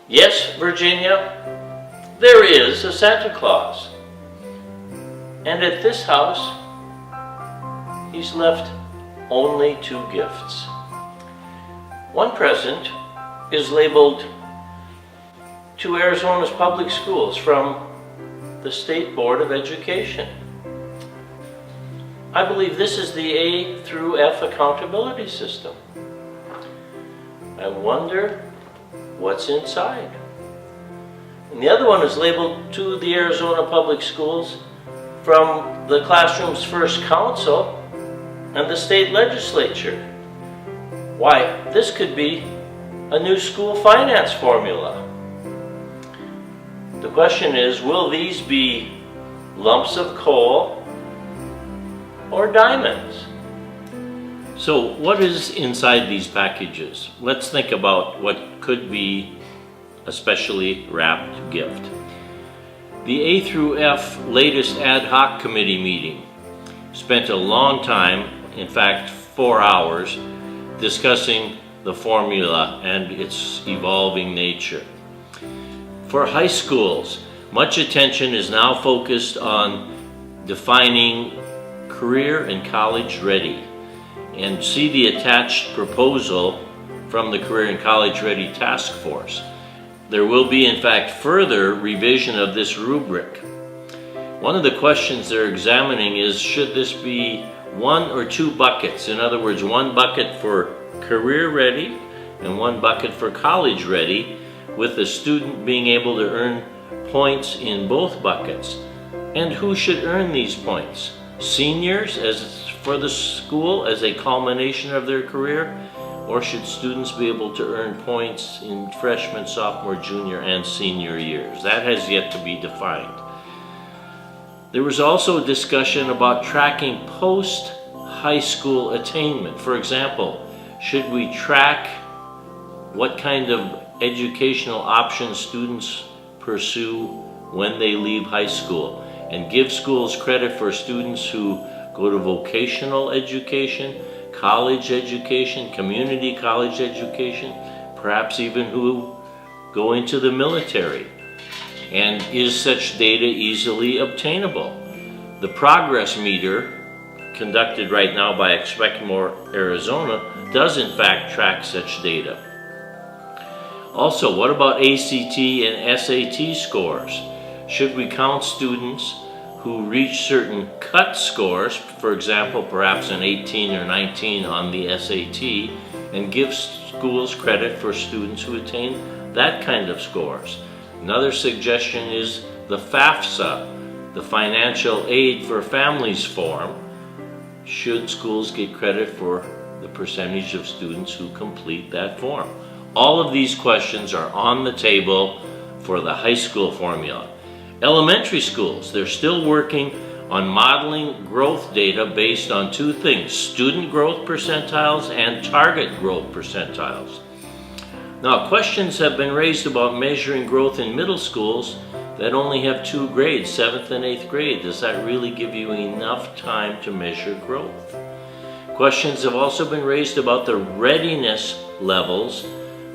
Yes, Virginia, there is a Santa Claus. And at this house, he's left only 2 gifts. One present is labeled to Arizona's public schools from the State Board of Education. I believe this is the A through F accountability system. I wonder what's inside. And the other one is labeled to the Arizona Public Schools from the Classroom's First Council and the state legislature. Why, this could be a new school finance formula. The question is, will these be lumps of coal or diamonds? So what is inside these packages? Let's think about what could be a specially wrapped gift. The A through F latest ad hoc committee meeting spent a long time, in fact 4 hours, discussing the formula and its evolving nature. For high schools, much attention is now focused on defining career and college ready, and see the attached proposal from the Career and College Ready Task Force. There will be, in fact, further revision of this rubric. One of the questions they're examining is, should this be 1 or 2 buckets? In other words, 1 bucket for career ready and 1 bucket for college ready, with the student being able to earn points in both buckets. And who should earn these points? Seniors as for the school as a culmination of their career, or should students be able to earn points in freshman, sophomore, junior, and senior years? That has yet to be defined. There was also discussion about tracking post-high school attainment. For example, should we track what kind of educational options students pursue when they leave high school, and give schools credit for students who go to vocational education, college education, community college education, perhaps even who go into the military? And is such data easily obtainable? The progress meter, conducted right now by Expect More Arizona, does in fact track such data. Also, what about ACT and SAT scores? Should we count students who reach certain cut scores, for example, perhaps an 18 or 19 on the SAT, and give schools credit for students who attain that kind of scores? Another suggestion is the FAFSA, the Financial Aid for Families form. Should schools get credit for the percentage of students who complete that form? All of these questions are on the table for the high school formula. Elementary schools, they're still working on modeling growth data based on 2 things: student growth percentiles and target growth percentiles. Now, questions have been raised about measuring growth in middle schools that only have 2 grades, 7th and 8th grade. Does that really give you enough time to measure growth? Questions have also been raised about the readiness levels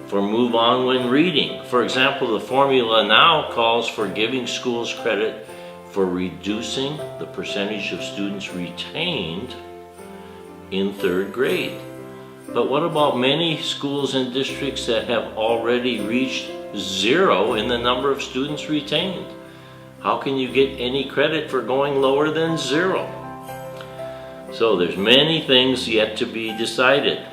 for move on when reading. For example, the formula now calls for giving schools credit for reducing the percentage of students retained in 3rd grade. But what about many schools and districts that have already reached 0 in the number of students retained? How can you get any credit for going lower than 0? So there's many things yet to be decided.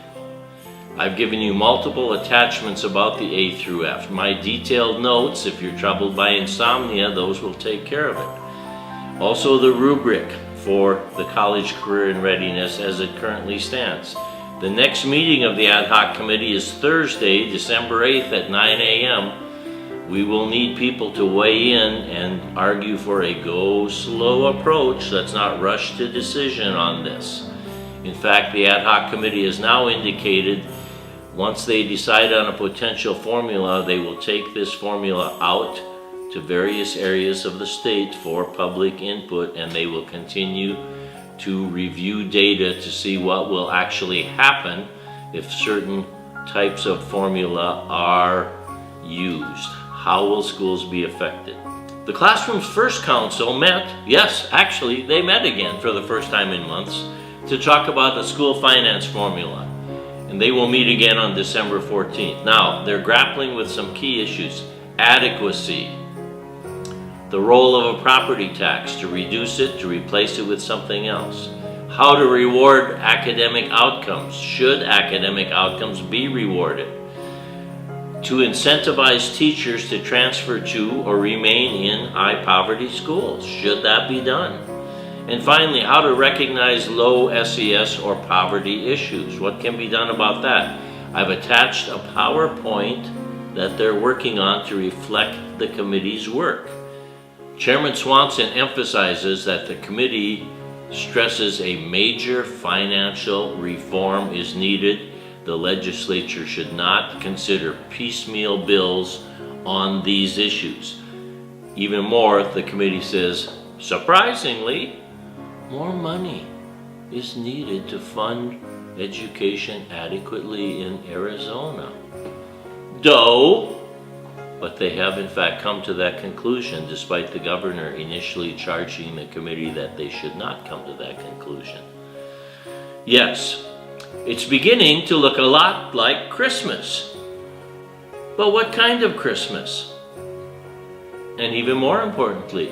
I've given you multiple attachments about the A through F. My detailed notes, if you're troubled by insomnia, those will take care of it. Also the rubric for the college career and readiness as it currently stands. The next meeting of the ad hoc committee is Thursday, December 8th at 9 a.m. We will need people to weigh in and argue for a go slow approach. Let's not rush to decision on this. In fact, the ad hoc committee has now indicated once they decide on a potential formula, they will take this formula out to various areas of the state for public input, and they will continue to review data to see what will actually happen if certain types of formula are used? How will schools be affected? The classroom's first council met, yes, actually, they met again for the first time in months to talk about the school finance formula. And they will meet again on December 14th. Now, they're grappling with some key issues. Adequacy. The role of a property tax, to reduce it, to replace it with something else. How to reward academic outcomes. Should academic outcomes be rewarded? To incentivize teachers to transfer to or remain in high poverty schools. Should that be done? And finally, how to recognize low SES or poverty issues. What can be done about that? I've attached a PowerPoint that they're working on to reflect the committee's work. Chairman Swanson emphasizes that the committee stresses a major financial reform is needed. The legislature should not consider piecemeal bills on these issues. Even more, the committee says, surprisingly, more money is needed to fund education adequately in Arizona. But they have in fact come to that conclusion despite the governor initially charging the committee that they should not come to that conclusion. Yes, it's beginning to look a lot like Christmas. But what kind of Christmas? And even more importantly,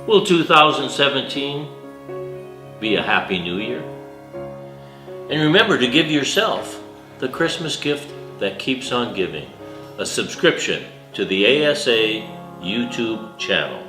will 2017 be a Happy New Year? And remember to give yourself the Christmas gift that keeps on giving, a subscription to the ASA YouTube channel.